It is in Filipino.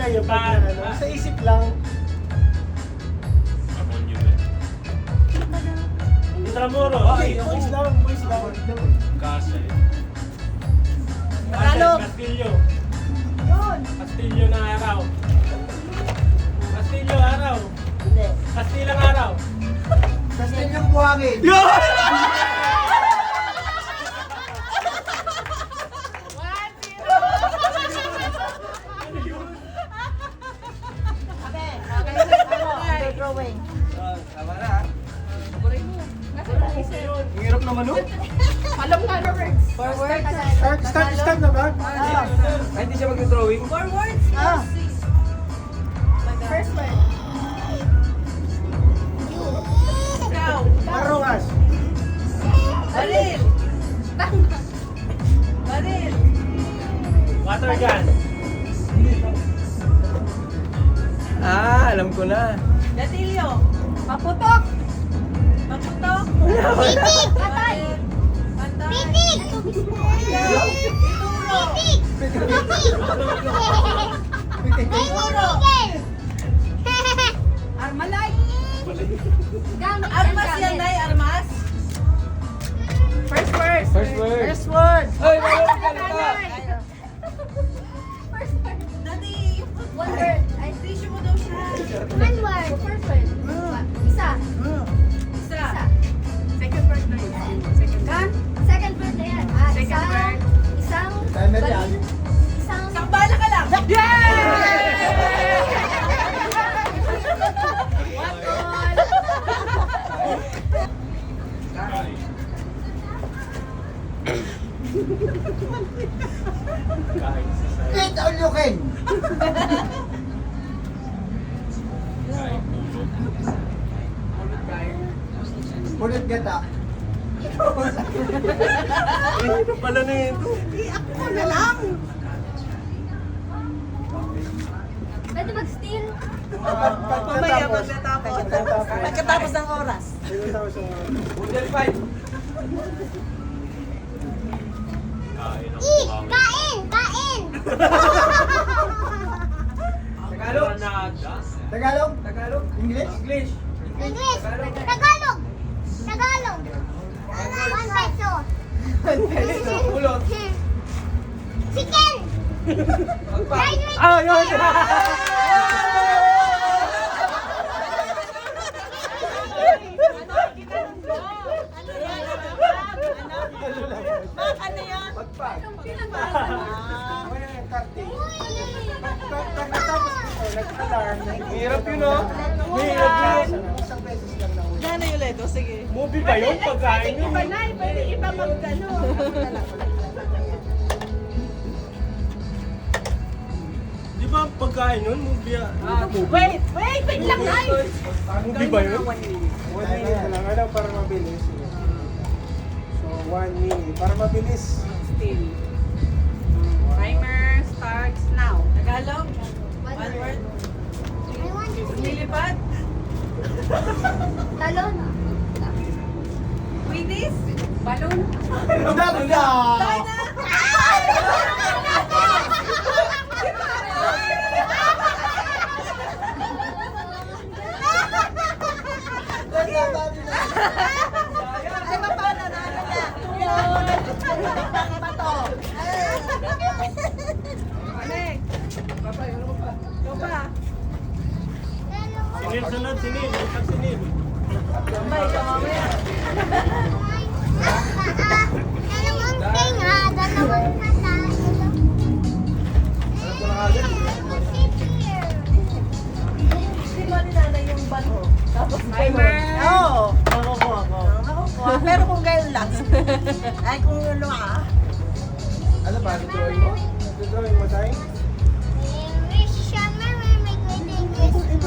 kayo pag sa isip lang. Intramuro. Okay, voice down, voice down. Kasi. Tagalog. Castillo. Yun. Castillo ng araw. Castillo araw. Hindi. Kastilang araw. Kastilyong buhangin. Drawing. Tama na. Ang hirap naman no? Alam nga na words. Forward. Start na ba? Ay, hindi siya mag-drawing. Forward. First word. Ikaw. Marungas. Baril. Baril. Water gun. Ah, alam ko na. Gatilyo. Paputok. Paputok. Titik! Patay. Patay. Titik! Ituro. Ituro! Armalay. Gamit Armas yan, Day. Armas. First word. First word. First word. Ay, wala ka na ta. First word. Dati, One word. ay, tissue mo daw siya. One word. First word. Isa. Isa. Isa. Second word na yun. Second word. Second word na yan. Second word. Isang Timer balil. yan. Isang Isang bala ka lang. One all. Kain sa sayo. Eat all you can. Kain pulo. Pulit gata. Ano pala na ito? Ako na lang. Pwede mag-steal. Mamaya magtatapos. Pagkatapos ng oras. Model 5. Kain ng Eat! buhangin. Kain! Kain! Tagalog? Granada. Tagalog? Tagalog? English? English. English! Tagalog! Tagalog! 1 peso! Ulot. Chicken! Magpa. Fried with Ah, yun! Ano yan? Pagpag. Ah. Ano yung karting? Pagkatapos ito, nag-alarm. Hirap yun, oh. Mahirap yun. Isang beses lang na ulit. Gana yung Ledo, sige. Movie ba yun? Pagkain yun. Pwede iba magkano. Di ba pagkain yun? Movie ah. Wait lang, Nay. Movie ba yun? 1 minute lang. Ano, para mabilis. So, 1 minute. Para mabilis. Still. Timer starts now. Tagalog? One word. I want to see. Lilipad? Talon. Quiddis? Balloon? Dada! Tayo na! Ay, paano na? Ano na? Yun! Pang bato. Alex! Ikaw pa. Sinil sunod, sinil. Pag sinil. Ba, ikaw mamaya. Dalawang tinga, dalawang mata. Alam ko na agad. Hindi ba ni nanay yung bato? Tapos timer. Oo. Makukuha ko. Makukuha. Pero kung gayon lang. Ay, kung ano ah. Ano ba? Drawing mo? Drawing mo tayo?